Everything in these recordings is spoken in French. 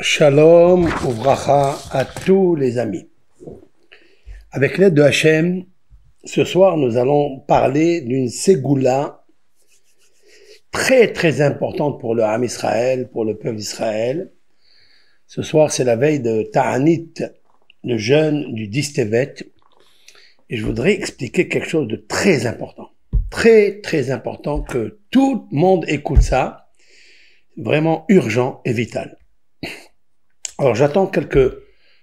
Shalom uvracha à tous les amis. Avec l'aide de Hachem, ce soir nous allons parler d'une ségoula très très importante pour le Ham Israël, pour le peuple d'Israël. Ce soir c'est la veille de Ta'anit, le jeûne du 10 Tevet, et je voudrais expliquer quelque chose de très important. Très très important, que tout le monde écoute ça, vraiment urgent et vital. Alors j'attends quelques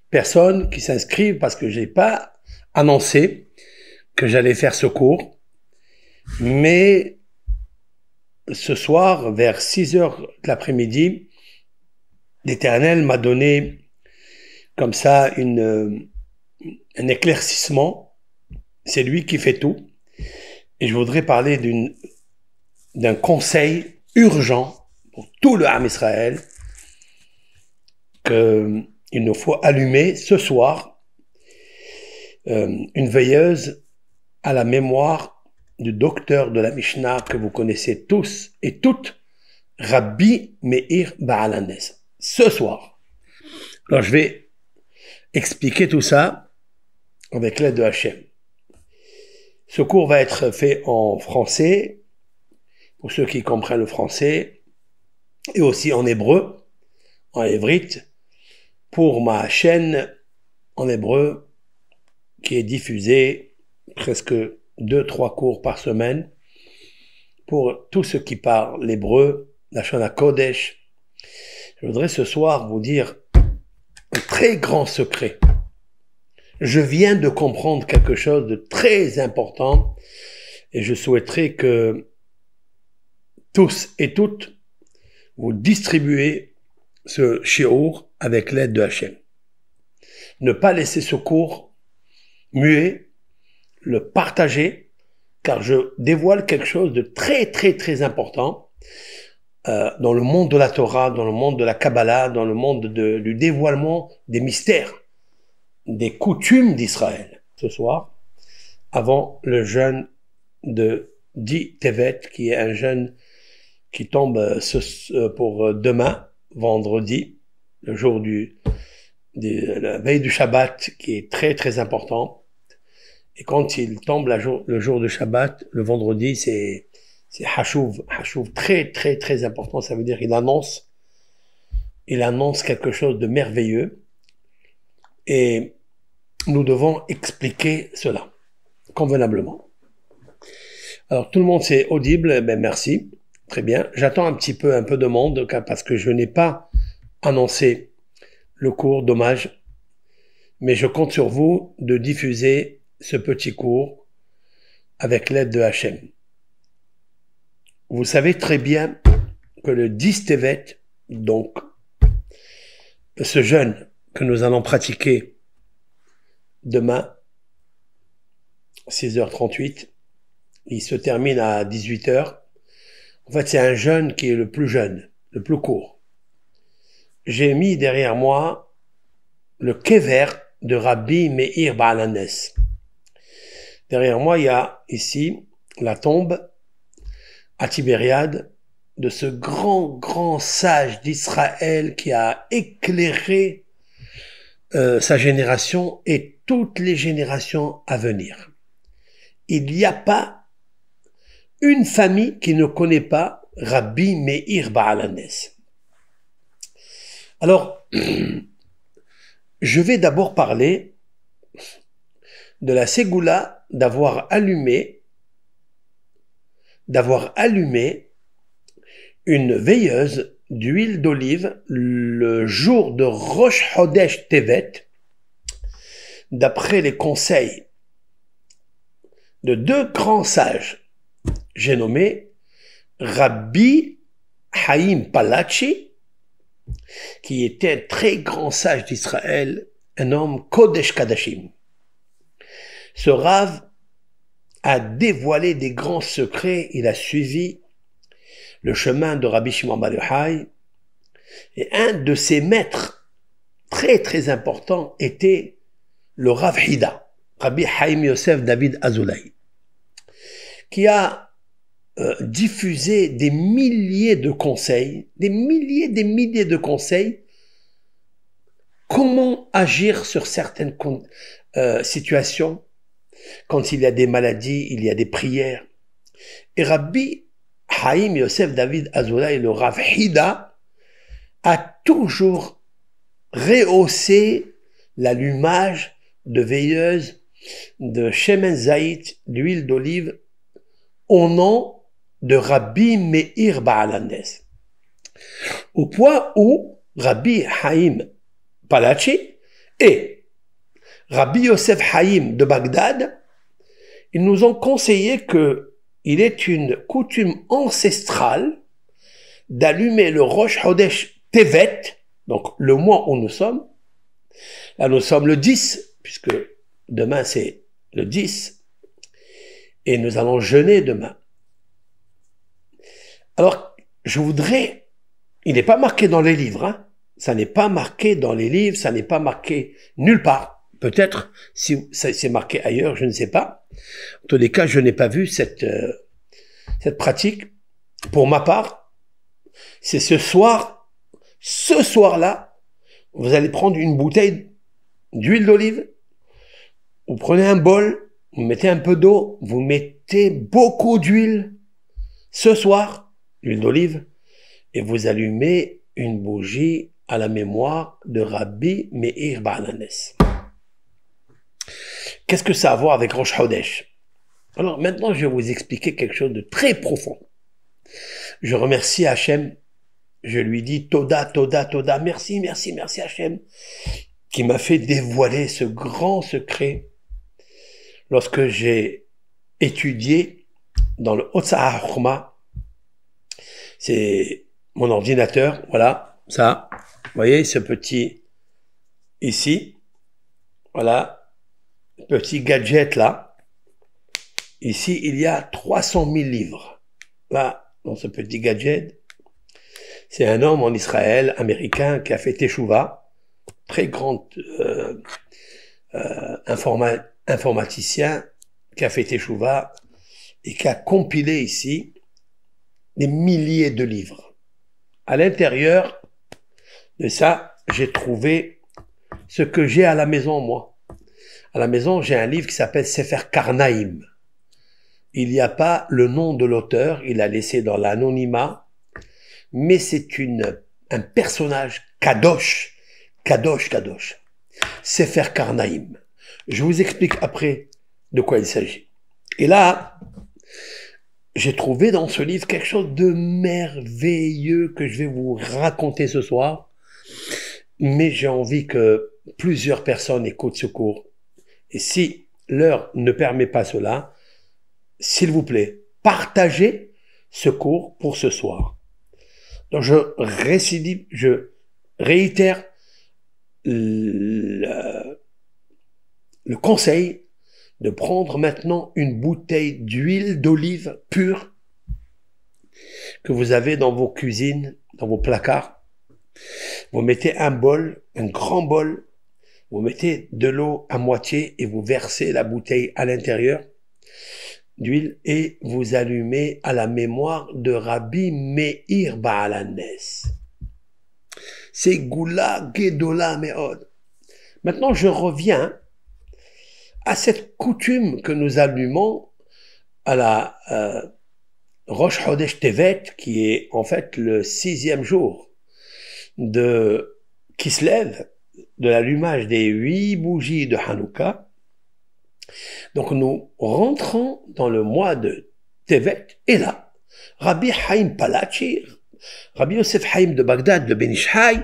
personnes qui s'inscrivent parce que j'ai pas annoncé que j'allais faire ce cours, mais ce soir vers 6 heures de l'après-midi, l'Éternel m'a donné comme ça un éclaircissement. C'est lui qui fait tout, et je voudrais parler d'un conseil urgent pour tout le Ham Israël qu'il nous faut allumer ce soir, une veilleuse à la mémoire du docteur de la Mishnah que vous connaissez tous et toutes, Rabbi Meir Baal HaNes. Ce soir. Alors je vais expliquer tout ça avec l'aide de Hachem. Ce cours va être fait en français, pour ceux qui comprennent le français, et aussi en hébreu, en hébrite, pour ma chaîne en hébreu qui est diffusée presque 2-3 cours par semaine pour tous ceux qui parlent l'hébreu, la Shana Kodesh. Je voudrais ce soir vous dire un très grand secret. Je viens de comprendre quelque chose de très important et je souhaiterais que tous et toutes vous distribuez ce shiur avec l'aide de Hachem. Ne pas laisser ce cours muet, le partager, car je dévoile quelque chose de très très très important dans le monde de la Torah, dans le monde de la Kabbalah, dans le monde du dévoilement des mystères, des coutumes d'Israël. Ce soir, avant le jeûne de 10 Tevet, qui est un jeûne qui tombe pour demain, vendredi, le jour la veille du Shabbat, qui est très très important. Et quand il tombe le jour du Shabbat, le vendredi, c'est Hashuv, très très très important. Ça veut dire il annonce quelque chose de merveilleux. Et nous devons expliquer cela convenablement. Alors tout le monde c'est audible, ben merci, très bien. J'attends un peu de monde parce que je n'ai pas annoncé le cours, dommage, mais je compte sur vous de diffuser ce petit cours avec l'aide de Hachem. Vous savez très bien que le 10 Tevet, donc ce jeûne que nous allons pratiquer demain, 6h38, il se termine à 18h. En fait, c'est un jeûne qui est le plus jeune, le plus court. J'ai mis derrière moi le kever de Rabbi Meir Baal HaNes. Derrière moi, il y a ici la tombe à Tibériade de ce grand sage d'Israël qui a éclairé sa génération et toutes les générations à venir. Il n'y a pas une famille qui ne connaît pas Rabbi Meir Baal HaNes. Alors, je vais d'abord parler de la ségoula d'avoir allumé une veilleuse d'huile d'olive le jour de Rosh Chodesh Tevet, d'après les conseils de deux grands sages. J'ai nommé Rabbi Haïm Palachi, qui était un très grand sage d'Israël, un homme Kodesh Kadashim. Ce Rav a dévoilé des grands secrets, il a suivi le chemin de Rabbi Shimon Bar Yochai, et un de ses maîtres très très importants était le Rav Hida, Rabbi Haïm Yosef David Azoulay, qui a diffusé des milliers de conseils, des milliers de conseils comment agir sur certaines situations. Quand il y a des maladies, il y a des prières. Et Rabbi Haïm Yosef David Azoulay, le Rav Hida, a toujours rehaussé l'allumage de veilleuse, de Shemen Zayit, d'huile d'olive, au nom de Rabbi Meir Baalandes. Au point où Rabbi Haïm Palachi et Rabbi Yosef Haïm de Bagdad, ils nous ont conseillé qu'il est une coutume ancestrale d'allumer le Rosh Chodesh Tevet, donc le mois où nous sommes. Là, nous sommes le 10, puisque demain c'est le 10, et nous allons jeûner demain. Alors, je voudrais, il n'est pas marqué dans les livres, hein. Ça n'est pas marqué dans les livres, ça n'est pas marqué nulle part. Peut-être, si c'est marqué ailleurs, je ne sais pas. En tous les cas, je n'ai pas vu cette pratique. Pour ma part, c'est ce soir-là, vous allez prendre une bouteille d'huile d'olive, vous prenez un bol, vous mettez un peu d'eau, vous mettez beaucoup d'huile, ce soir, l'huile d'olive, et vous allumez une bougie à la mémoire de Rabbi Meir Baalandes. Qu'est-ce que ça a à voir avec Rosh Chodesh? Alors maintenant, je vais vous expliquer quelque chose de très profond. Je remercie Hachem, je lui dis Toda, Toda, Toda, merci, merci, merci Hachem, qui m'a fait dévoiler ce grand secret lorsque j'ai étudié dans le Hotzah HaChorma. C'est mon ordinateur, voilà, ça, vous voyez ce petit ici, voilà, petit gadget là. Ici, il y a 300 000 livres. Là, dans ce petit gadget, c'est un homme en Israël, américain, qui a fait Teshuvah, très grand informaticien, qui a fait Teshuvah et qui a compilé ici des milliers de livres. À l'intérieur de ça, j'ai trouvé ce que j'ai à la maison, moi. À la maison, j'ai un livre qui s'appelle Sefer Karnaïm. Il n'y a pas le nom de l'auteur, il a laissé dans l'anonymat, mais c'est un personnage kadosh, kadosh, kadosh. Sefer Karnaïm. Je vous explique après de quoi il s'agit. Et là, j'ai trouvé dans ce livre quelque chose de merveilleux que je vais vous raconter ce soir, mais j'ai envie que plusieurs personnes écoutent ce cours. Et si l'heure ne permet pas cela, s'il vous plaît, partagez ce cours pour ce soir. Donc je réitère le conseil de prendre maintenant une bouteille d'huile d'olive pure que vous avez dans vos cuisines, dans vos placards. Vous mettez un bol, un grand bol, vous mettez de l'eau à moitié et vous versez la bouteille à l'intérieur d'huile et vous allumez à la mémoire de Rabbi Meir Baalandes. C'est Goula Gedola Meod. Maintenant, je reviens à cette coutume que nous allumons à la Rosh Chodesh Tevet, qui est en fait le 6e jour de Kislev, de l'allumage des 8 bougies de Hanouka. Donc nous rentrons dans le mois de Tevet, et là, Rabbi Haïm Palachi, Rabbi Yosef Haïm de Bagdad, de Ben Ish Hai,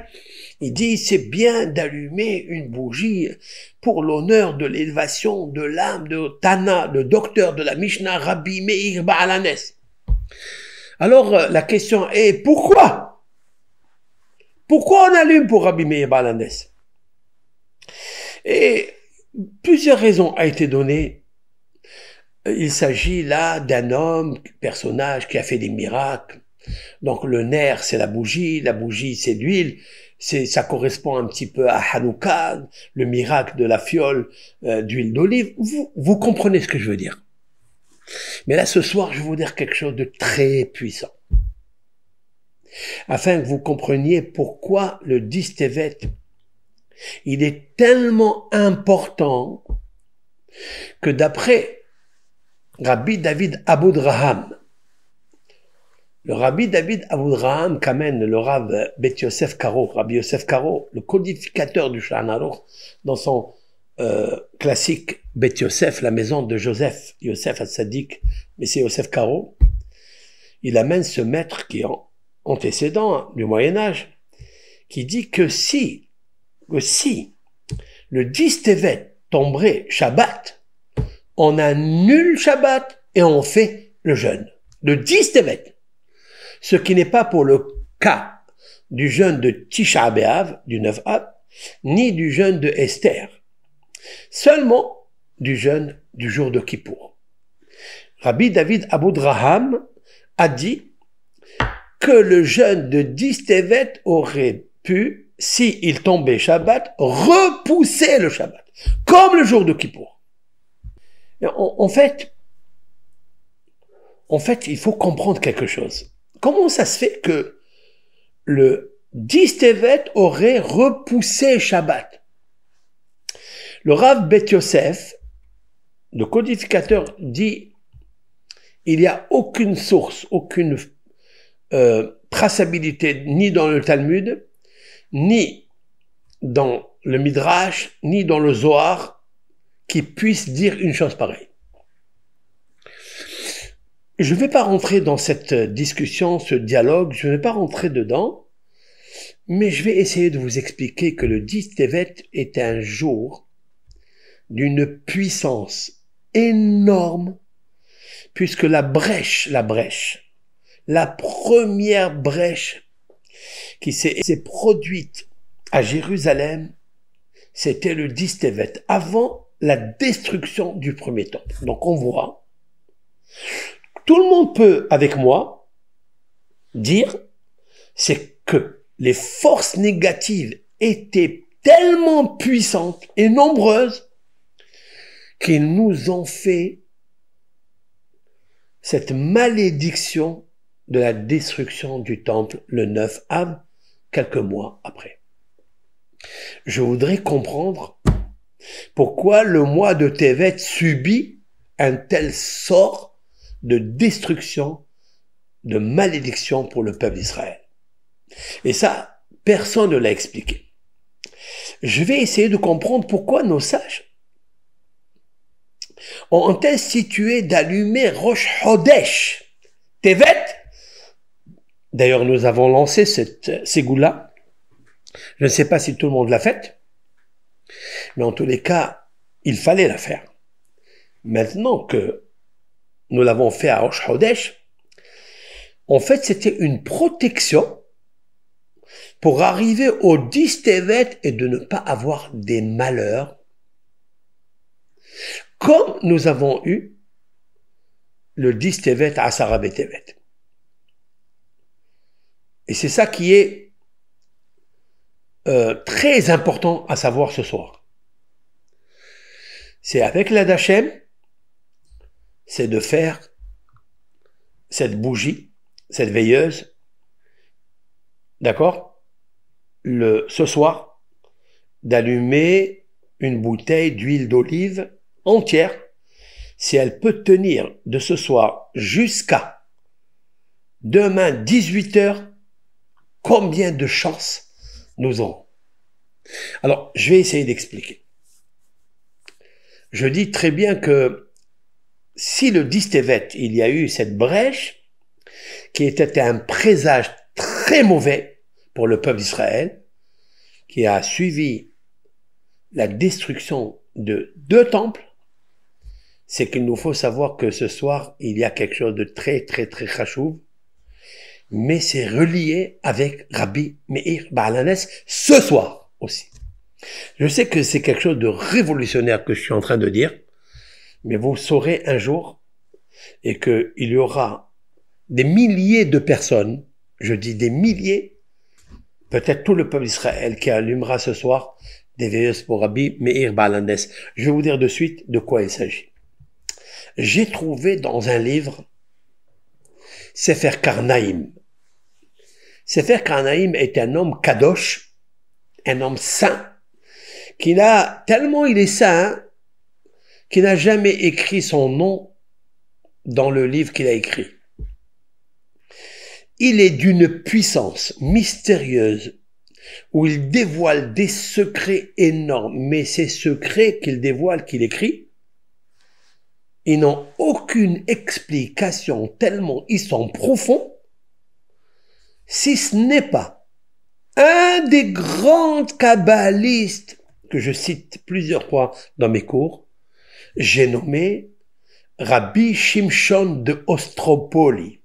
il dit, c'est bien d'allumer une bougie pour l'honneur de l'élévation de l'âme de Tana, le docteur de la Mishnah, Rabbi Meir Baalandes. Alors, la question est, pourquoi? Pourquoi on allume pour Rabbi Meir Baalandes? Et plusieurs raisons ont été données. Il s'agit là d'un homme, personnage qui a fait des miracles. Donc le nerf, c'est la bougie c'est l'huile. Ça correspond un petit peu à Hanouka, le miracle de la fiole d'huile d'olive. Vous comprenez ce que je veux dire. Mais là, ce soir, je vais vous dire quelque chose de très puissant. Afin que vous compreniez pourquoi le 10 Tevet il est tellement important que d'après Rabbi David Abudraham, le Rabbi David Abudraham qu'amène le Rav Bet Yosef Karo, Rabbi Yosef Karo, le codificateur du Shulchan Aruch, dans son classique Bet Yosef, la maison de Joseph, Yosef Hatzadik, mais c'est Yosef Karo, il amène ce maître qui est antécédent du Moyen-Âge, qui dit que si le 10 Tevet tomberait Shabbat, on annule Shabbat et on fait le jeûne. Le 10 Tevet. Ce qui n'est pas pour le cas du jeûne de Tisha B'Av, du 9 Av, ni du jeûne de Esther. Seulement du jeûne du jour de Kippour. Rabbi David Abudraham a dit que le jeûne de 10 Tevet aurait pu, s'il tombait Shabbat, repousser le Shabbat, comme le jour de Kippour. En fait, il faut comprendre quelque chose. Comment ça se fait que le 10 Tevet aurait repoussé Shabbat? Le Rav Bet Yosef, le codificateur, dit il n'y a aucune source, aucune traçabilité, ni dans le Talmud, ni dans le Midrash, ni dans le Zohar, qui puisse dire une chose pareille. Je ne vais pas rentrer dans cette discussion, ce dialogue, je ne vais pas rentrer dedans, mais je vais essayer de vous expliquer que le 10 Tevet est un jour d'une puissance énorme, puisque la première brèche qui s'est produite à Jérusalem, c'était le 10 Tevet, avant la destruction du premier temple. Donc on voit, tout le monde peut, avec moi, dire, c'est que les forces négatives étaient tellement puissantes et nombreuses qu'ils nous ont fait cette malédiction de la destruction du temple le 9 Av, quelques mois après. Je voudrais comprendre pourquoi le mois de Tevet subit un tel sort de destruction, de malédiction pour le peuple d'Israël. Et ça, personne ne l'a expliqué. Je vais essayer de comprendre pourquoi nos sages ont institué d'allumer Rosh Chodesh Tevet. D'ailleurs, nous avons lancé cette ségoula. Je ne sais pas si tout le monde l'a faite, mais en tous les cas, il fallait la faire. Maintenant que nous l'avons fait à Rosh Chodesh, en fait, c'était une protection pour arriver au 10 Tevet et de ne pas avoir des malheurs, comme nous avons eu le 10 Tevet à Asara B'Tevet. Et c'est ça qui est très important à savoir ce soir. C'est avec la Dachem, c'est de faire cette bougie, cette veilleuse, d'accord, ce soir, d'allumer une bouteille d'huile d'olive entière, si elle peut tenir de ce soir jusqu'à demain 18 heures, combien de chances nous aurons? Alors, je vais essayer d'expliquer. Je dis très bien que si le 10 Tevet, il y a eu cette brèche, qui était un présage très mauvais pour le peuple d'Israël, qui a suivi la destruction de 2 temples, c'est qu'il nous faut savoir que ce soir, il y a quelque chose de très, très, très chachouv, mais c'est relié avec Rabbi Meir Baal HaNes ce soir aussi. Je sais que c'est quelque chose de révolutionnaire que je suis en train de dire, mais vous saurez un jour, et qu'il y aura des milliers de personnes, je dis des milliers, peut-être tout le peuple d'Israël qui allumera ce soir des veilleuses pour Rabbi Meir Baal HaNes. Je vais vous dire de suite de quoi il s'agit. J'ai trouvé dans un livre Sefer Karnaïm. Sefer Karnaïm est un homme kadosh, un homme saint, tellement il est saint, qu'il n'a jamais écrit son nom dans le livre qu'il a écrit. Il est d'une puissance mystérieuse où il dévoile des secrets énormes, mais ces secrets qu'il dévoile, qu'il écrit, ils n'ont aucune explication tellement ils sont profonds, si ce n'est pas un des grands kabbalistes que je cite plusieurs fois dans mes cours, j'ai nommé Rabbi Shimshon de Ostropoli.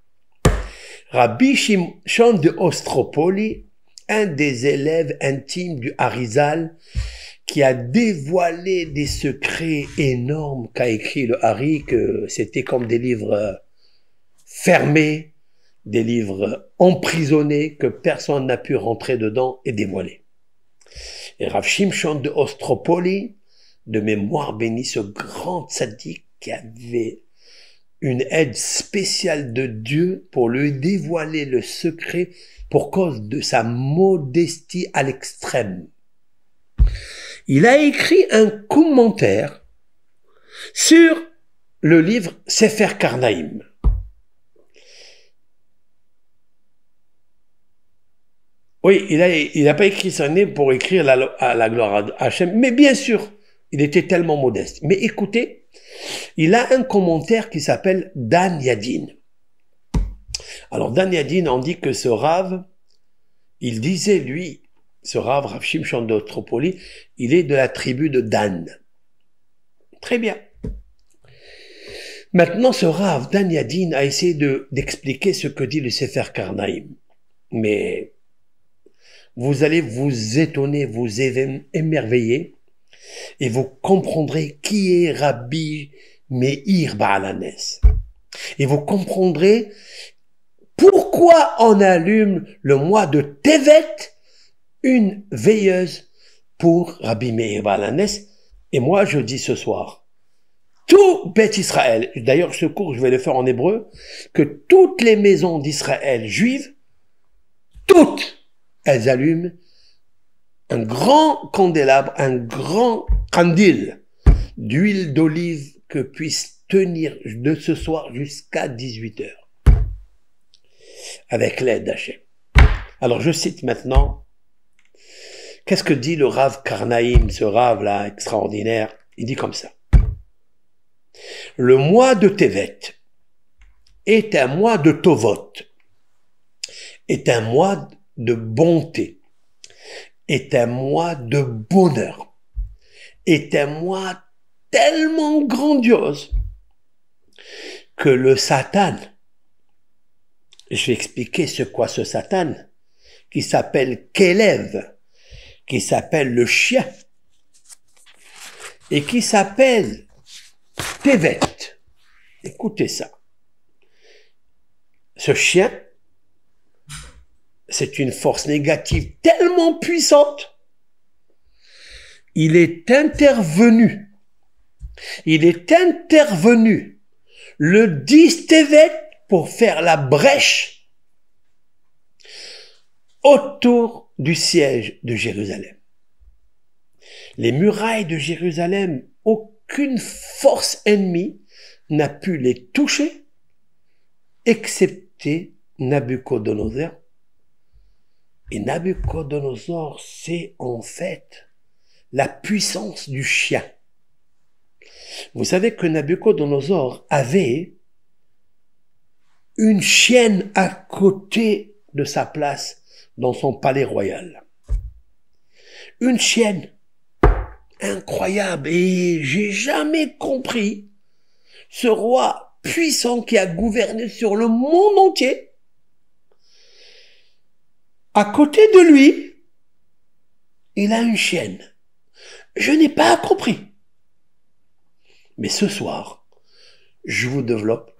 Rabbi Shimshon de Ostropoli, un des élèves intimes du Harizal, qui a dévoilé des secrets énormes qu'a écrit le Hari, que c'était comme des livres fermés, des livres emprisonnés, que personne n'a pu rentrer dedans et dévoiler. Et Rav Shimshon de Ostropoli, de mémoire bénie, ce grand tzaddik qui avait une aide spéciale de Dieu pour lui dévoiler le secret pour cause de sa modestie à l'extrême. Il a écrit un commentaire sur le livre Sefer Karnaïm. Oui, il n'a pas écrit son livre pour écrire à la gloire à Hachem, mais bien sûr, il était tellement modeste. Mais écoutez, il a un commentaire qui s'appelle Dan Yadin. Alors Dan Yadin, on dit que ce Rav, il disait lui, ce Rav Shimshon d'Ostropoli, il est de la tribu de Dan. Très bien. Maintenant, ce Rav Dan Yadin a essayé d'expliquer ce que dit le Sefer Karnaïm. Mais vous allez vous étonner, vous émerveiller, et vous comprendrez qui est Rabbi Meir Baalanes. Et vous comprendrez pourquoi on allume le mois de Tevet une veilleuse pour Rabbi Meir Baalanes. Et moi, je dis ce soir, tout Beth Israël, d'ailleurs ce cours je vais le faire en hébreu, que toutes les maisons d'Israël juives, toutes, elles allument un grand candélabre, un grand candil d'huile d'olive que puisse tenir de ce soir jusqu'à 18 heures. Avec l'aide d'Hachem. Alors je cite maintenant, qu'est-ce que dit le Rav Karnaïm, ce Rav là extraordinaire? Il dit comme ça. Le mois de Tevet est un mois de Tovot, est un mois de bonté, est un mois de bonheur, est un mois tellement grandiose que le Satan, je vais expliquer quoi ce Satan, qui s'appelle Kélev, qui s'appelle le chien, et qui s'appelle Tevet. Écoutez ça. Ce chien, c'est une force négative tellement puissante. Il est intervenu le 10 Tevet pour faire la brèche autour du siège de Jérusalem. Les murailles de Jérusalem, aucune force ennemie n'a pu les toucher, excepté Nabuchodonosor. Et Nabuchodonosor, c'est en fait la puissance du chien. Vous savez que Nabuchodonosor avait une chienne à côté de sa place dans son palais royal. Une chienne incroyable, et j'ai jamais compris ce roi puissant qui a gouverné sur le monde entier. À côté de lui, il a une chienne. Je n'ai pas compris. Mais ce soir, je vous développe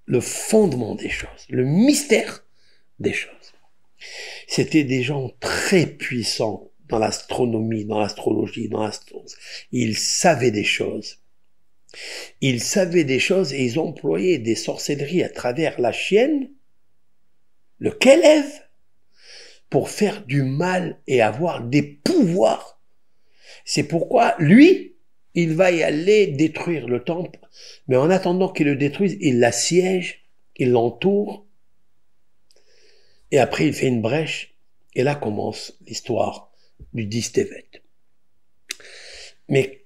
le fondement des choses, le mystère des choses. C'était des gens très puissants dans l'astronomie, dans l'astrologie, dans l'astronome. Ils savaient des choses. Ils savaient des choses et ils employaient des sorcelleries à travers la chienne, le Kélev, pour faire du mal et avoir des pouvoirs C'est pourquoi, lui, il va y aller détruire le temple. Mais en attendant qu'il le détruise, il l'assiège, il l'entoure. Et après, il fait une brèche. Et là commence l'histoire du 10 Tevet. Mais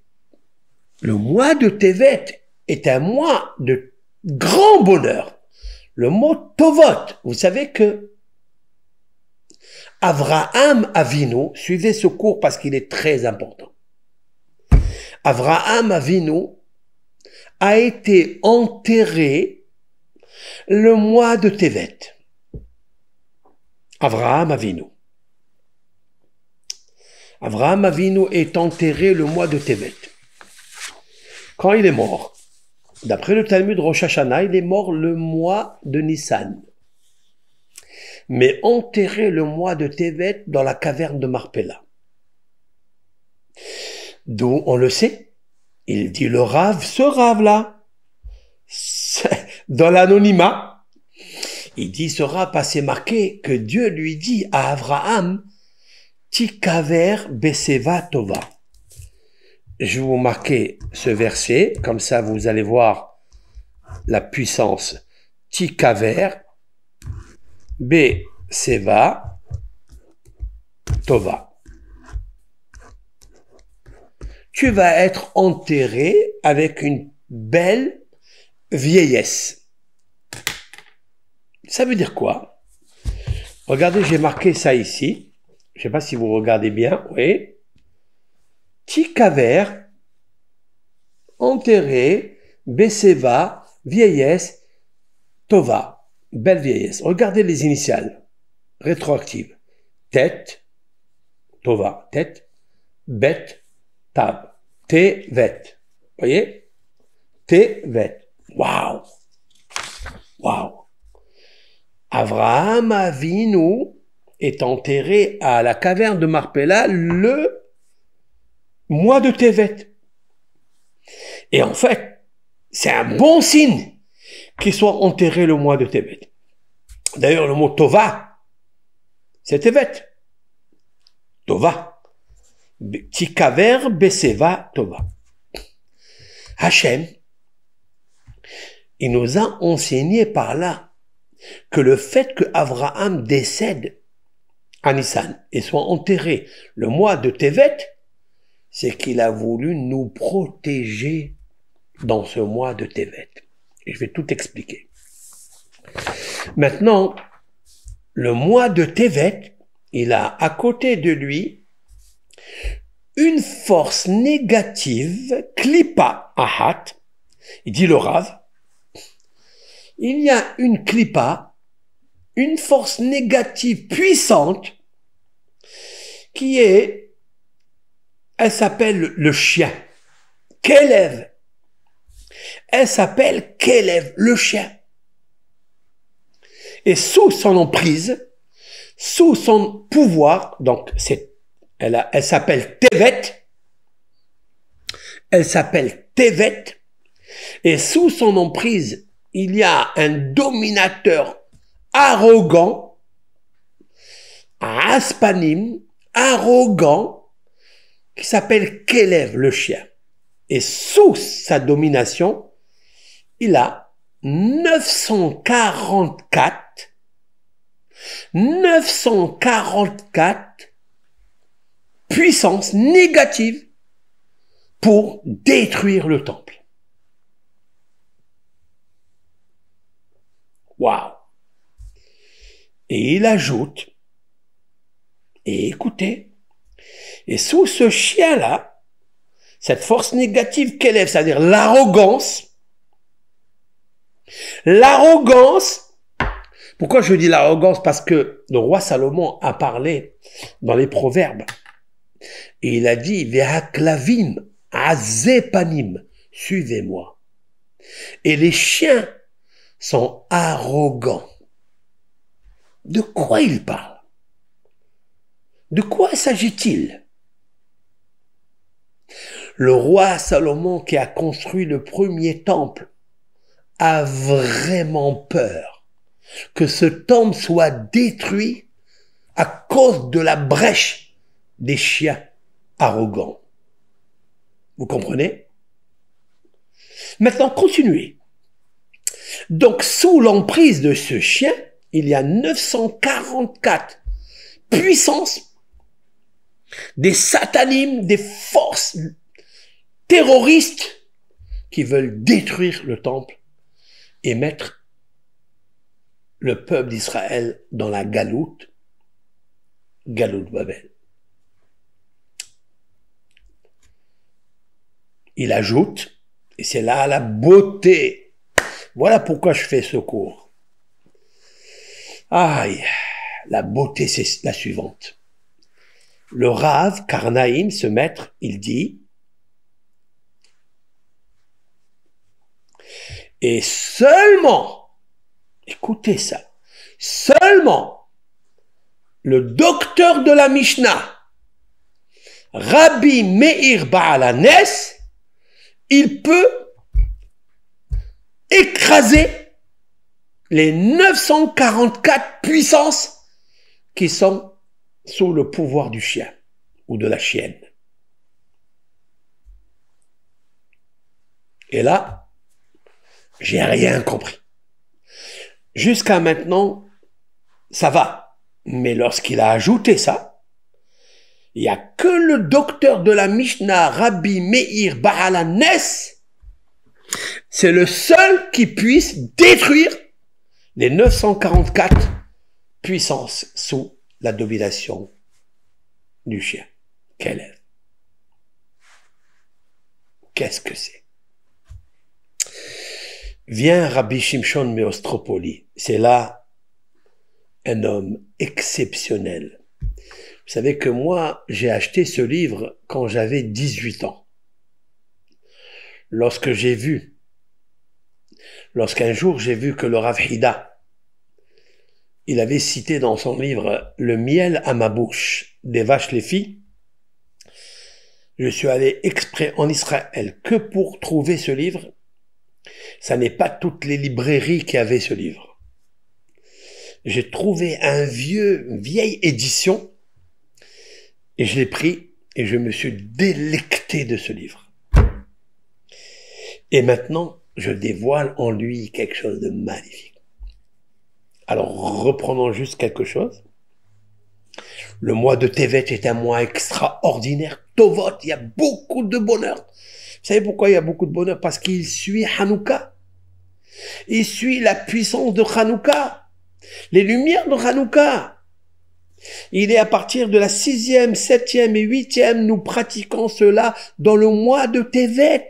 le mois de Tevet est un mois de grand bonheur. Le mot Tovot, vous savez que Avraham Avinu, suivez ce cours parce qu'il est très important. Avraham Avinu a été enterré le mois de Tevet. Avraham Avinu. Avraham Avinu est enterré le mois de Tevet. Quand il est mort, d'après le Talmud Rosh Hashanah, il est mort le mois de Nissan. Mais enterré le mois de Tevet dans la caverne de Marpella. D'où on le sait, il dit le Rav, ce Rav-là, dans l'anonymat, il dit ce Rav, c'est marqué que Dieu lui dit à Avraham, Tikaver Beseva Tova. Je vais vous marquer ce verset, comme ça vous allez voir la puissance. Tikaver Beseva Tova. Tu vas être enterré avec une belle vieillesse. Ça veut dire quoi? Regardez, j'ai marqué ça ici. Je ne sais pas si vous regardez bien, oui. Tikaver, enterré, Beseva, vieillesse, Tova, belle vieillesse. Regardez les initiales, rétroactives. Tête, Tova, tête, Bet, Tab, Tevet. Voyez? Tevet. Waouh! Waouh! Avraham Avinu est enterré à la caverne de Marpella le mois de Tevet. Et en fait, c'est un bon signe qu'il soit enterré le mois de Tevet. D'ailleurs, le mot Tova, c'est Tevet. Tova. Tikaver Beseva Tova. Hachem, il nous a enseigné par là que le fait que Avraham décède à Nissan et soit enterré le mois de Tevet, c'est qu'il a voulu nous protéger dans ce mois de Tevet. Et je vais tout expliquer. Maintenant, le mois de Tevet, il a à côté de lui une force négative, klipa ahat, il dit le Rav, il y a une klipa, une force négative puissante, qui est, elle s'appelle le chien, Kelev. Elle s'appelle Kelev, le chien. Et sous son emprise, sous son pouvoir, donc elle s'appelle Tevet, elle s'appelle Tevet, et sous son emprise, il y a un dominateur arrogant, aspanim, arrogant, qui s'appelle Kelev, le chien. Et sous sa domination, il a 944 puissances négatives pour détruire le temple. Waouh! Et il ajoute, et écoutez, et sous ce chien-là, cette force négative qu'élève, c'est-à-dire l'arrogance, pourquoi je dis l'arrogance? Parce que le roi Salomon a parlé dans les proverbes, et il a dit, Ve'aklavim azepanim, suivez-moi. Et les chiens sont arrogants. De quoi il parle? De quoi s'agit-il? Le roi Salomon qui a construit le premier temple a vraiment peur que ce temple soit détruit à cause de la brèche des chiens arrogants. Vous comprenez? Maintenant, continuez. Donc, sous l'emprise de ce chien, il y a 944 puissances, des satanimes, des forces terroristes qui veulent détruire le temple et mettre le peuple d'Israël dans la galoute Babel. Il ajoute, et c'est là la beauté. Voilà pourquoi je fais ce cours. Aïe, la beauté, c'est la suivante. Le Rav Karnaïm, ce maître, il dit, et seulement, écoutez ça, seulement le docteur de la Mishnah, Rabbi Meir Baal HaNes, il peut écraser les 944 puissances qui sont sous le pouvoir du chien ou de la chienne. Et là, j'ai rien compris. Jusqu'à maintenant, ça va. Mais lorsqu'il a ajouté ça, il n'y a que le docteur de la Mishnah, Rabbi Meir Baal HaNes, c'est le seul qui puisse détruire les 944 puissances sous la domination du chien. Kelev. Qu'est-ce que c'est? Vient Rabbi Shimshon Meostropoli. C'est là un homme exceptionnel. Vous savez que moi, j'ai acheté ce livre quand j'avais 18 ans. Lorsqu'un jour j'ai vu que le Rav Hida, il avait cité dans son livre « Le miel à ma bouche des vaches les filles », je suis allé exprès en Israël que pour trouver ce livre. Ça n'est pas toutes les librairies qui avaient ce livre. J'ai trouvé une vieille édition et je l'ai pris et je me suis délecté de ce livre. Et maintenant, je dévoile en lui quelque chose de magnifique. Alors, reprenons juste quelque chose. Le mois de Tevet est un mois extraordinaire. Tovot, il y a beaucoup de bonheur. Vous savez pourquoi il y a beaucoup de bonheur? Parce qu'il suit Hanouka. Il suit la puissance de Hanouka. Les lumières de Hanouka. Il est à partir de la 6e, 7e et 8e, nous pratiquons cela dans le mois de Tevet.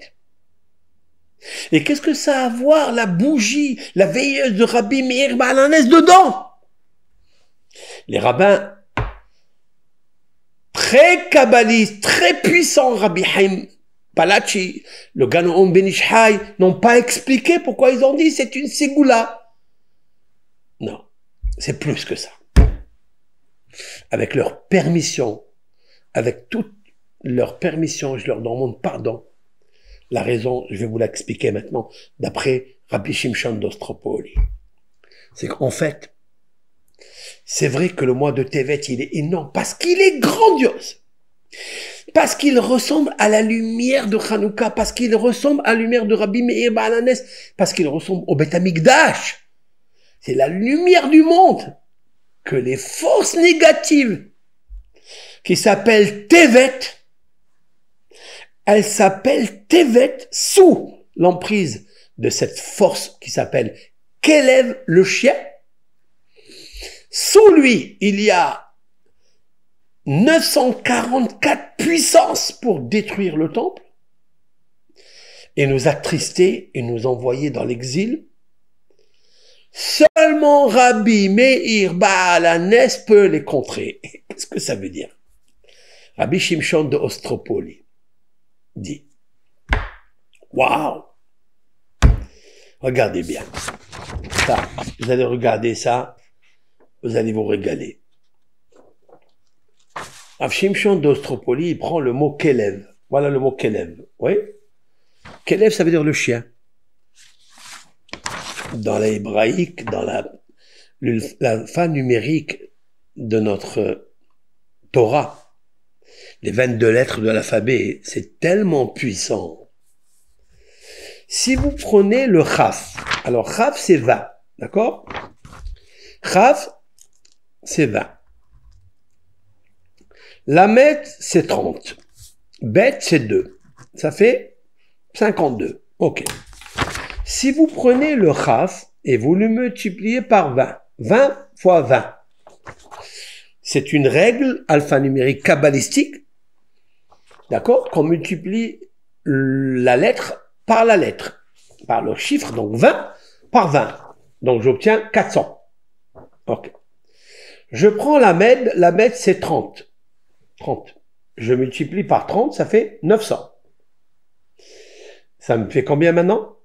Et qu'est-ce que ça a à voir, la bougie, la veilleuse de Rabbi Meir Baal HaNes dedans? Les rabbins très kabbalistes, très puissants, Rabbi Haim Palachi, le Gaon Ben Ish Hai, n'ont pas expliqué pourquoi ils ont dit c'est une ségoula. Non, c'est plus que ça. Avec leur permission, avec toute leur permission, je leur demande pardon. La raison, je vais vous l'expliquer maintenant, d'après Rabbi Shimshon d'Ostropoli. C'est qu'en fait, c'est vrai que le mois de Tevet, il est énorme, parce qu'il est grandiose. Parce qu'il ressemble à la lumière de Hanouka, parce qu'il ressemble à la lumière de Rabbi Meir Baal HaNes, parce qu'il ressemble au Beth Amikdash. C'est la lumière du monde que les forces négatives qui s'appellent Tevet, elles s'appellent Tevet sous l'emprise de cette force qui s'appelle Kelev, le chien. Sous lui, il y a 944 puissances pour détruire le temple et nous attrister et nous envoyer dans l'exil. Seulement Rabbi Meir Baal HaNes peut les contrer. Qu'est-ce que ça veut dire? Rabbi Shimshon de Ostropoli dit, waouh, regardez bien, ça, vous allez regarder ça, vous allez vous régaler. Rav Shimshon d'Ostropoli, il prend le mot Kelev. Voilà le mot Kelev. Oui? Kelev, ça veut dire le chien. Dans l'hébraïque, dans la fin numérique de notre Torah, Les 22 lettres de l'alphabet, c'est tellement puissant. Si vous prenez le Chaf, alors Chaf c'est 20, d'accord? Chaf c'est 20. Lamet c'est 30. Bet c'est 2. Ça fait 52. Ok. Si vous prenez le Chaf et vous le multipliez par 20, 20 fois 20, c'est une règle alphanumérique kabbalistique, d'accord, qu'on multiplie la lettre, par le chiffre, donc 20 par 20. Donc j'obtiens 400. Ok. Je prends la med c'est 30. 30. Je multiplie par 30, ça fait 900. Ça me fait combien maintenant?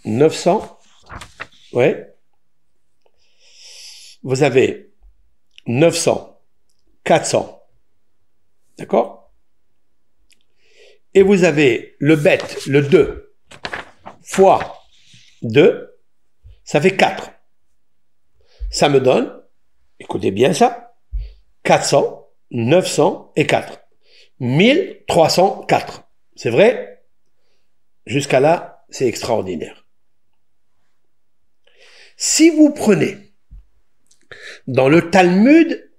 900. Ouais. Vous avez 900, 400. D'accord? Et vous avez le bet, le 2, fois 2, ça fait 4. Ça me donne, écoutez bien ça, 400, 900 et 4. 1304. C'est vrai? Jusqu'à là, c'est extraordinaire. Si vous prenez dans le Talmud,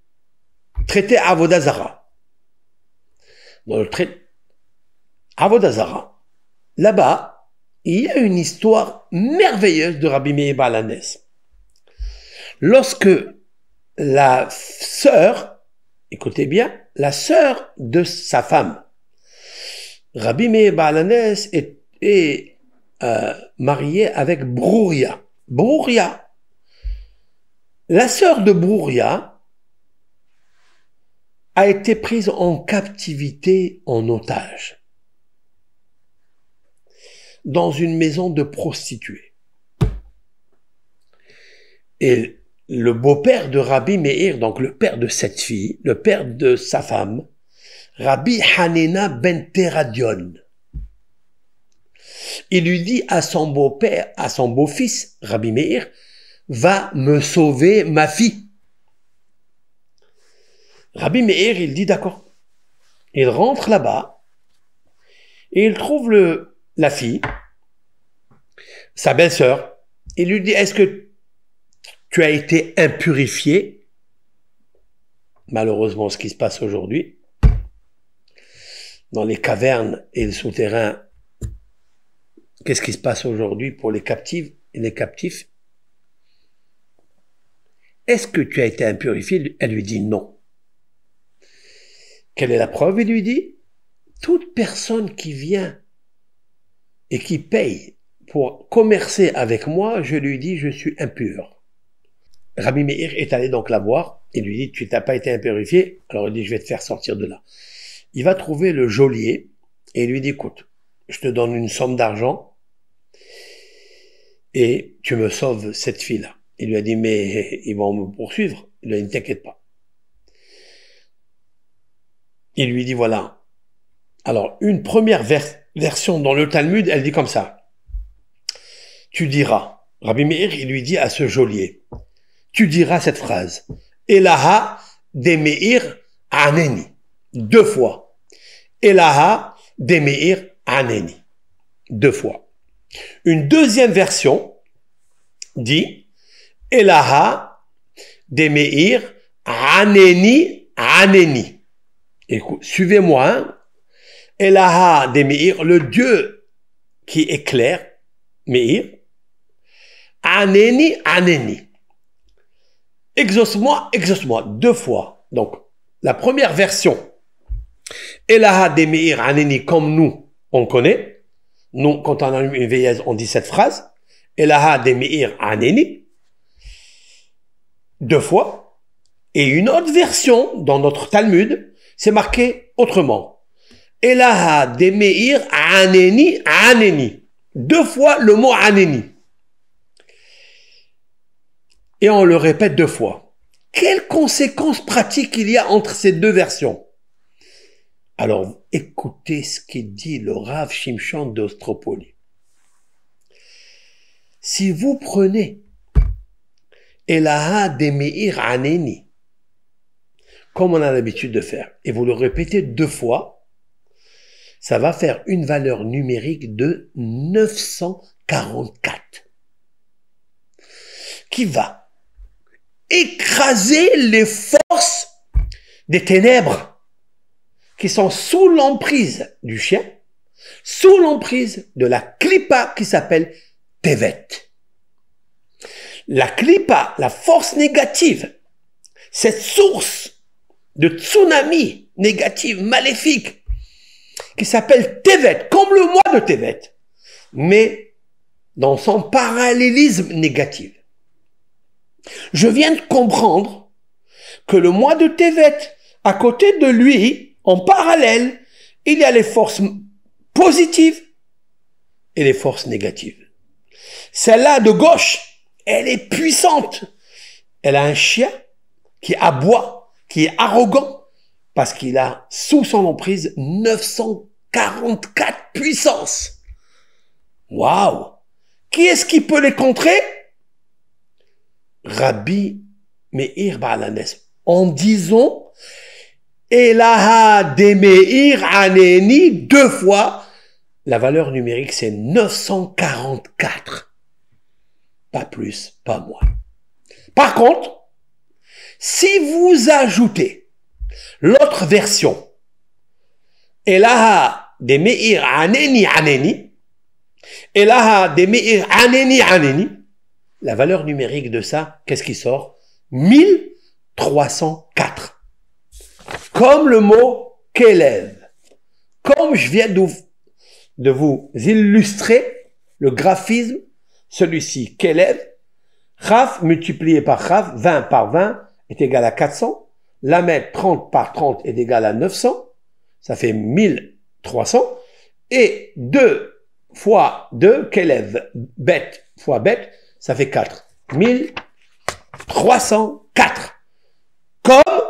traité Avodah Zarah, dans le traité Avodah Zarah, là-bas, il y a une histoire merveilleuse de Rabbi Meir Baal HaNes. Lorsque la sœur, écoutez bien, la sœur de sa femme, Rabbi Meir Baal HaNes est mariée avec Brouria. Brouria, la sœur de Brouria a été prise en captivité, en otage, dans une maison de prostituées. Et le beau-père de Rabbi Meir, donc le père de cette fille, le père de sa femme, Rabbi Hanina ben Teradion, il lui dit à son beau-père, à son beau-fils, Rabbi Meir, va me sauver ma fille. Rabbi Meir, il dit d'accord. Il rentre là-bas et il trouve la fille, sa belle-sœur. Il lui dit, est-ce que tu as été impurifié? Malheureusement, ce qui se passe aujourd'hui, dans les cavernes et les souterrains, qu'est-ce qui se passe aujourd'hui pour les captifs et les captifs? Est-ce que tu as été impurifié? Elle lui dit non. Quelle est la preuve? Il lui dit, toute personne qui vient et qui paye pour commercer avec moi, je lui dis, je suis impur. Rabbi Meir est allé donc la voir, il lui dit, tu n'as pas été impurifié, alors il dit, je vais te faire sortir de là. Il va trouver le geôlier et il lui dit, écoute, je te donne une somme d'argent et tu me sauves cette fille-là. Il lui a dit, mais ils vont me poursuivre. Il lui a dit, ne t'inquiète pas. Il lui dit, voilà. Alors, une première version dans le Talmud, elle dit comme ça. Tu diras, Rabbi Meir, il lui dit à ce geôlier, tu diras cette phrase, Elaha de Meir Aneni. 2 fois. Elaha de Meir Aneni. 2 fois. Une deuxième version dit, Elaha de Meir Aneni Aneni. Écoute, suivez-moi, hein. Elaha de Meir, le Dieu qui éclaire, Meir, Aneni Aneni. Exauce-moi, exauce-moi, 2 fois. Donc, la première version, Elaha de Meir Aneni, comme nous, on connaît. Nous, quand on a une veilleuse, on dit cette phrase. Elaha de Meir Aneni. 2 fois. Et une autre version, dans notre Talmud, c'est marqué autrement. Elaha de Meir Aneni Aneni. 2 fois le mot Aneni. Et on le répète 2 fois. Quelles conséquences pratiques il y a entre ces 2 versions? Alors, écoutez ce qu'il dit le Rav Shimshon d'Ostropoli. Si vous prenez Elaha de Meir Aneni comme on a l'habitude de faire, et vous le répétez 2 fois, ça va faire une valeur numérique de 944, qui va écraser les forces des ténèbres qui sont sous l'emprise du chien, sous l'emprise de la clipa qui s'appelle Tevet. La clipa, la force négative, cette source de tsunami négative, maléfique, qui s'appelle Tevet, comme le mois de Tevet, mais dans son parallélisme négatif. Je viens de comprendre que le mois de Tevet, à côté de lui, en parallèle, il y a les forces positives et les forces négatives. Celle-là de gauche, elle est puissante. Elle a un chien qui aboie, qui est arrogant, parce qu'il a sous son emprise 944 puissances. Waouh! Qui est-ce qui peut les contrer? Rabbi Meir Baal HaNes. En disant Elaha de Meir Aneni 2 fois, la valeur numérique c'est 944. Pas plus, pas moins. Par contre, si vous ajoutez l'autre version, Elaha de Meir Aneni Aneni, Elaha de Meir Aneni Aneni, la valeur numérique de ça, qu'est-ce qui sort? 1304. Comme le mot Kelev. Comme je viens de vous illustrer le graphisme, celui-ci, Kelev, Chaf multiplié par Chaf, 20 par 20 est égal à 400. Lamed 30 par 30 est égal à 900. Ça fait 1300. Et 2 fois 2, Kelev, bête fois bête, ça fait 4. 1304. Comme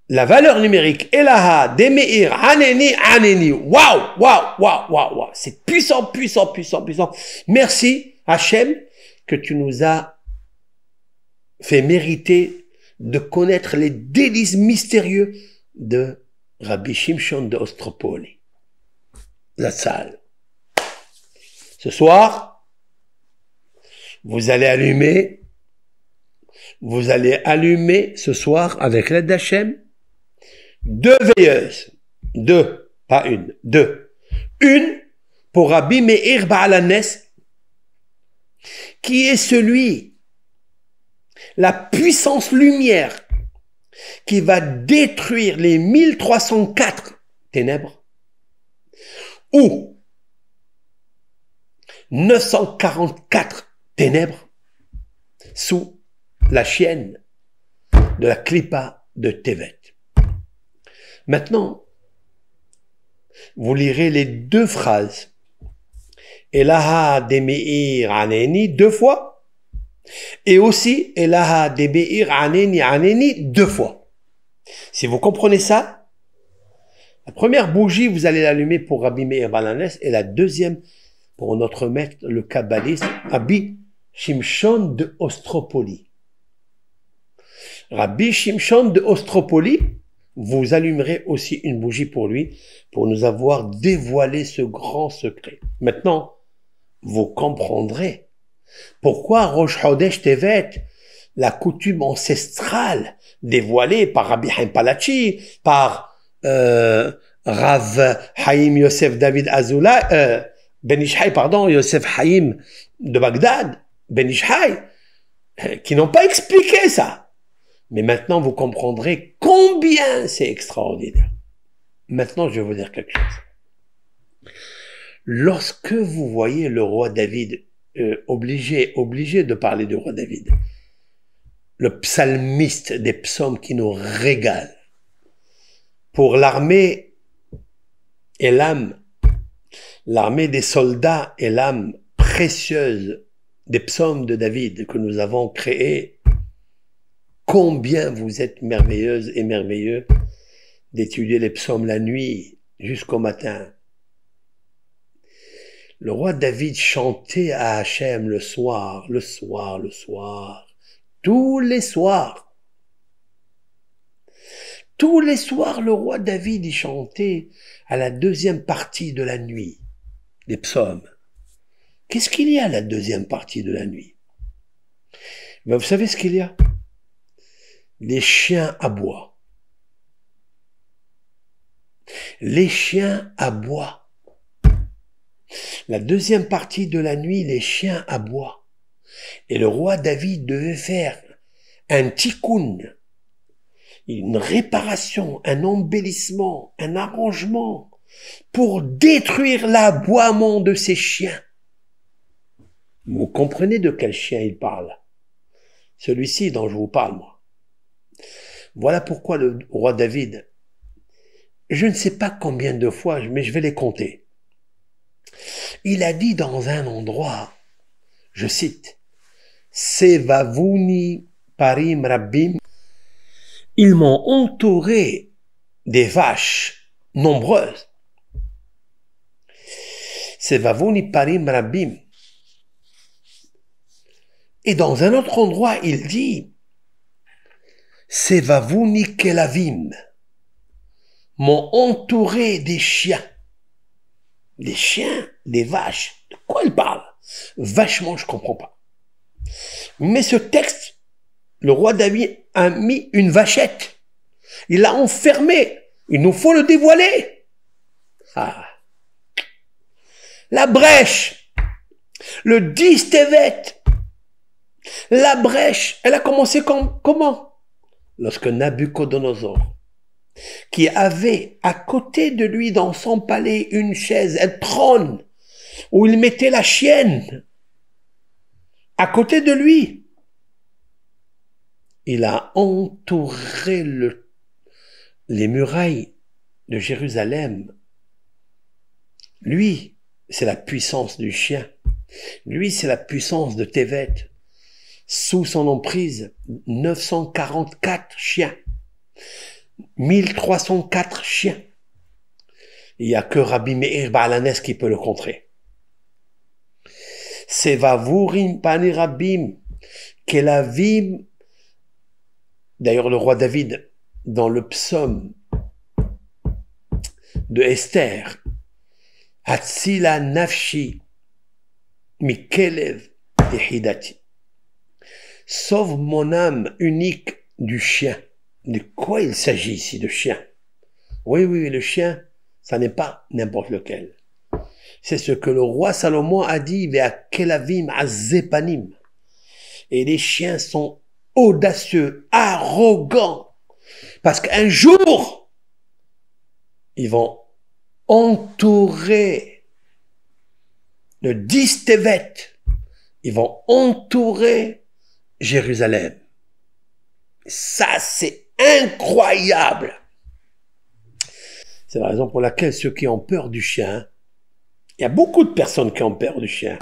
la valeur numérique Elaha de Meir Aneni Aneni. Waouh, waouh, waouh, waouh, waouh. C'est puissant, puissant, puissant, puissant. Merci Hachem que tu nous as fait mériter de connaître les délices mystérieux de Rabbi Shimshon de Ostropoli. La salle. Ce soir, vous allez allumer ce soir avec l'aide d'Hachem 2 veilleuses. 2, pas une, 2. Une pour Rabbi Meir Baal HaNes, qui est celui, la puissance lumière, qui va détruire les 1304 ténèbres, ou 944 ténèbres sous la chienne de la clipa de Tevet. Maintenant, vous lirez les 2 phrases. Elaha de Meir Aneni 2 fois, et aussi Elaha de Meir Aneni Aneni 2 fois. Si vous comprenez ça, la première bougie, vous allez l'allumer pour Rabbi Meir Baal HaNes, et la deuxième pour notre maître, le kabbaliste, Rabbi Shimshon de Ostropoli. Rabbi Shimshon de Ostropoli, vous allumerez aussi une bougie pour lui, pour nous avoir dévoilé ce grand secret. Maintenant, vous comprendrez pourquoi Rosh Chodesh Tevet, la coutume ancestrale dévoilée par Rabbi Haim Palachi, par Rav Haïm Yosef David Azoulay, Ben Ishai, pardon, Yosef Haïm de Bagdad, Ben Ishai, qui n'ont pas expliqué ça. Mais maintenant, vous comprendrez combien c'est extraordinaire. Maintenant, je vais vous dire quelque chose. Lorsque vous voyez le roi David, obligé de parler du roi David, le psalmiste des psaumes qui nous régale, pour l'armée et l'âme, l'armée des soldats et l'âme précieuse des psaumes de David que nous avons créés, combien vous êtes merveilleuses et merveilleux d'étudier les psaumes la nuit jusqu'au matin. Le roi David chantait à Hachem le soir, tous les soirs. Tous les soirs, le roi David y chantait à la deuxième partie de la nuit, les psaumes. Qu'est-ce qu'il y a à la deuxième partie de la nuit? Ben, vous savez ce qu'il y a? Les chiens aboient. Les chiens aboient. La deuxième partie de la nuit, les chiens aboient. Et le roi David devait faire un tikkun, une réparation, un embellissement, un arrangement pour détruire l'aboiement de ces chiens. Vous comprenez de quel chien il parle? Celui-ci dont je vous parle, moi. Voilà pourquoi le roi David, je ne sais pas combien de fois, mais je vais les compter. Il a dit dans un endroit, je cite, Sevavuni parim rabbim, ils m'ont entouré des vaches nombreuses. Sevavuni parim rabbim. Et dans un autre endroit, il dit, Sevavuni kelavim, m'ont entouré des chiens. Des chiens, des vaches. De quoi il parle? Vachement, je comprends pas. Mais ce texte, le roi David a mis une vachette. Il l'a enfermé. Il nous faut le dévoiler. Ah. La brèche. Le 10 Tevet. La brèche, elle a commencé comment? Lorsque Nabuchodonosor, qui avait à côté de lui dans son palais une chaise, un trône, où il mettait la chienne, à côté de lui, il a entouré les murailles de Jérusalem. Lui, c'est la puissance du chien. Lui, c'est la puissance de Tevet. Sous son emprise, 944 chiens. 1304 chiens. Il n'y a que Rabbi Meir Baal HaNes qui peut le contrer. Sevavurim pani rabbim, kelavim. D'ailleurs, le roi David, dans le psaume de Esther, Hatzila nafshi mikelev ehidati. Sauve mon âme unique du chien. De quoi il s'agit ici, de chien? Oui, le chien, ça n'est pas n'importe lequel. C'est ce que le roi Salomon a dit, Vea kelavim azepanim. Et les chiens sont audacieux, arrogants. Parce qu'un jour, ils vont entourer le 10 Tevet. Ils vont entourer Jérusalem. Ça, c'est incroyable. C'est la raison pour laquelle ceux qui ont peur du chien, il y a beaucoup de personnes qui ont peur du chien.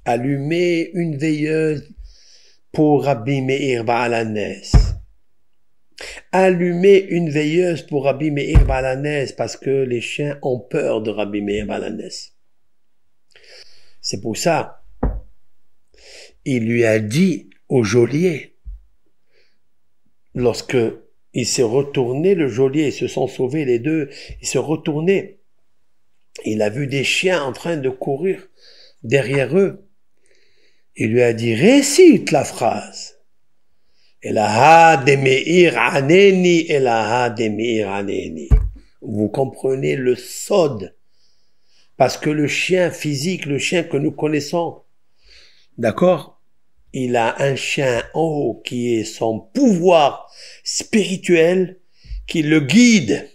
Allumer une veilleuse pour Rabbi Meir Baal HaNes. Allumer une veilleuse pour Rabbi Meir Baal HaNes parce que les chiens ont peur de Rabbi Meir Baal HaNes. C'est pour ça, il lui a dit au geôlier, lorsque il s'est retourné, le geôlier, ils se sont sauvés les deux, il s'est retourné, il a vu des chiens en train de courir derrière eux. Il lui a dit, récite la phrase. Elaha de Meir aneni, Elaha de Meir aneni. Vous comprenez le sod. Parce que le chien physique, le chien que nous connaissons, d'accord? Il a un chien en haut qui est son pouvoir spirituel, qui le guide.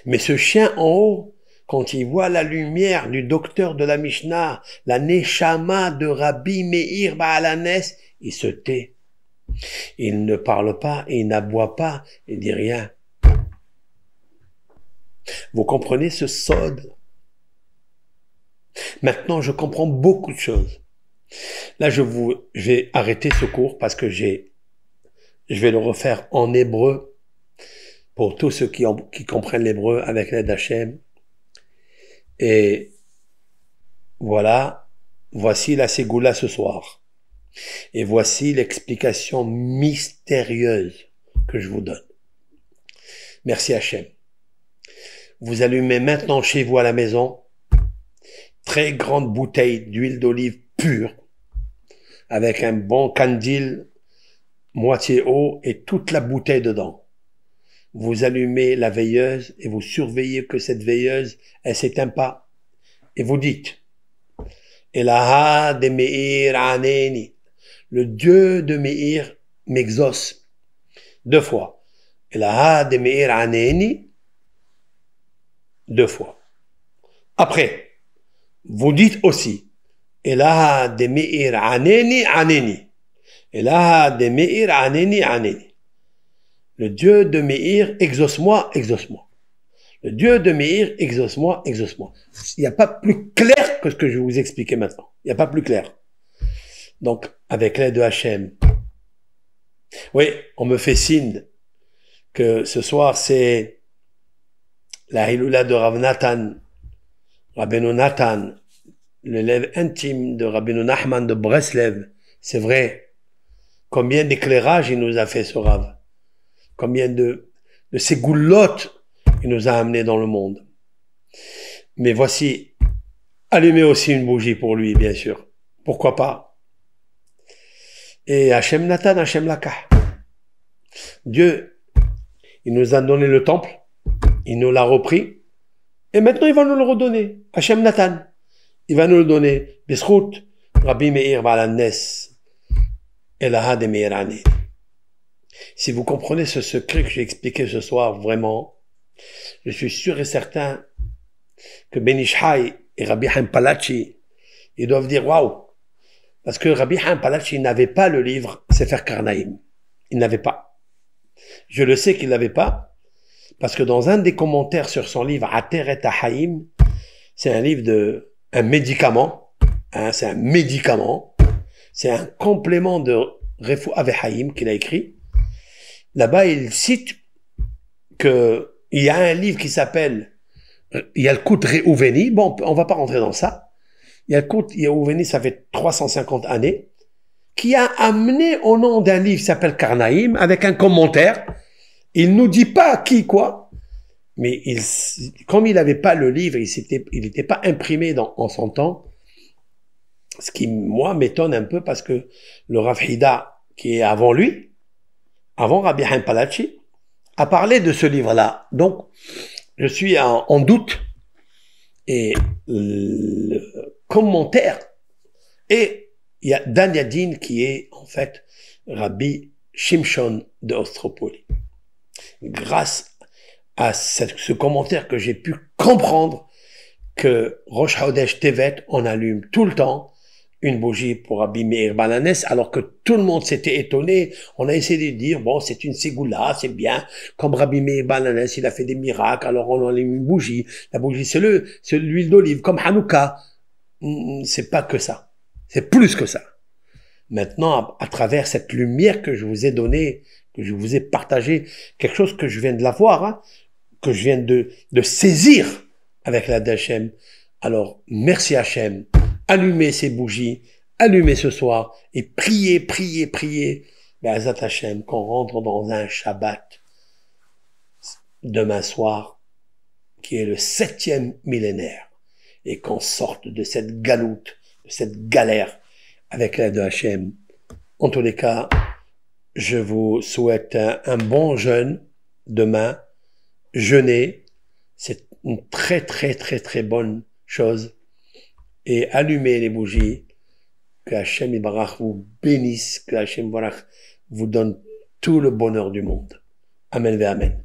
Mais ce chien en haut, quand il voit la lumière du docteur de la Mishnah, la Neshama de Rabbi Meir Baal HaNes, il se tait. Il ne parle pas, il n'aboie pas, il dit rien. Vous comprenez ce sod? Maintenant, je comprends beaucoup de choses. Là, je vais arrêter ce cours parce que je vais le refaire en hébreu pour tous ceux qui comprennent l'hébreu avec l'aide d'Hachem. Et voilà, voici la Ségoula ce soir. Et voici l'explication mystérieuse que je vous donne. Merci Hachem. Vous allumez maintenant chez vous à la maison très grande bouteille d'huile d'olive pure avec un bon candile moitié eau et toute la bouteille dedans. Vous allumez la veilleuse et vous surveillez que cette veilleuse, elle s'éteint pas. Et vous dites, Elaha de Meir Aneni, le Dieu de Meir m'exauce. 2 fois. Elaha de Meir Aneni, 2 fois. Après, vous dites aussi, Elaha de Meir Aneni Aneni. Elaha de Meir Aneni Aneni. Le Dieu de Meir, exauce-moi, exauce-moi. Le Dieu de Meir, exauce-moi, exauce-moi. Il n'y a pas plus clair que ce que je vais vous expliquer maintenant. Il n'y a pas plus clair. Donc, avec l'aide de Hachem. Oui, on me fait signe que ce soir, c'est la Hiloula de Rav Nathan, Rabbeinu Nathan, l'élève intime de Rabbeinu Nachman de Breslev. C'est vrai. Combien d'éclairage il nous a fait, ce Rav. Combien de ces goulottes il nous a amenés dans le monde. Mais voici, allumez aussi une bougie pour lui, bien sûr. Pourquoi pas? Et Hachem Nathan, Hachem Lakah. Dieu, il nous a donné le temple, il nous l'a repris, et maintenant il va nous le redonner. Hachem Nathan, il va nous le donner. Bisrout, Rabbi Meir Baal Elaha de Meir Aneni. Si vous comprenez ce secret que j'ai expliqué ce soir, vraiment, je suis sûr et certain que Ben Ishai et Rabbi Haim Palachi, ils doivent dire waouh, parce que Rabbi Haim Palachi n'avait pas le livre Sefer Karnaïm. Il n'avait pas. Je le sais qu'il n'avait pas, parce que dans un des commentaires sur son livre Ateret Haïm, c'est un livre un médicament, hein, c'est un médicament, c'est un complément de Refu Avehaïm qu'il a écrit. Là-bas, il cite que il y a un livre qui s'appelle Yalkut Reuveni. Bon, on va pas rentrer dans ça. Yalkut Reuveni, ça fait 350 années, qui a amené au nom d'un livre qui s'appelle Karnaïm, avec un commentaire. Il nous dit pas qui, quoi. Mais comme il n'avait pas le livre, il n'était pas imprimé en son temps. Ce qui, moi, m'étonne un peu parce que le Rav Hida, qui est avant lui, avant Rabbi Haim Palachi, a parlé de ce livre-là. Donc, je suis en doute. Et le commentaire, et il y a Dan Yadin qui est en fait Rabbi Shimshon de Ostropoli. Grâce à ce commentaire que j'ai pu comprendre que Rosh Chodesh Tevet, on allume tout le temps une bougie pour Rabbi Meir Baal HaNes, alors que tout le monde s'était étonné. On a essayé de dire, bon, c'est une ségoula, c'est bien. Comme Rabbi Meir Baal HaNes, il a fait des miracles, alors on allume une bougie. La bougie, c'est l'huile d'olive, comme Hanouka. C'est pas que ça. C'est plus que ça. Maintenant, à travers cette lumière que je vous ai donnée, que je vous ai partagée, quelque chose que je viens de la voir, hein, que je viens de saisir avec la d'Hachem. Alors, merci Hachem. Allumez ces bougies, allumez ce soir et priez, priez, priez. Be'ezrat Hachem, qu'on rentre dans un Shabbat demain soir, qui est le 7e millénaire, et qu'on sorte de cette galoute, de cette galère avec l'aide de Hachem. En tous les cas, je vous souhaite un bon jeûne demain. Jeûner, c'est une très, très, très, très bonne chose. Et allumez les bougies, que Hachem Yibarach vous bénisse, que Hachem Yibarach vous donne tout le bonheur du monde. Amen ve Amen.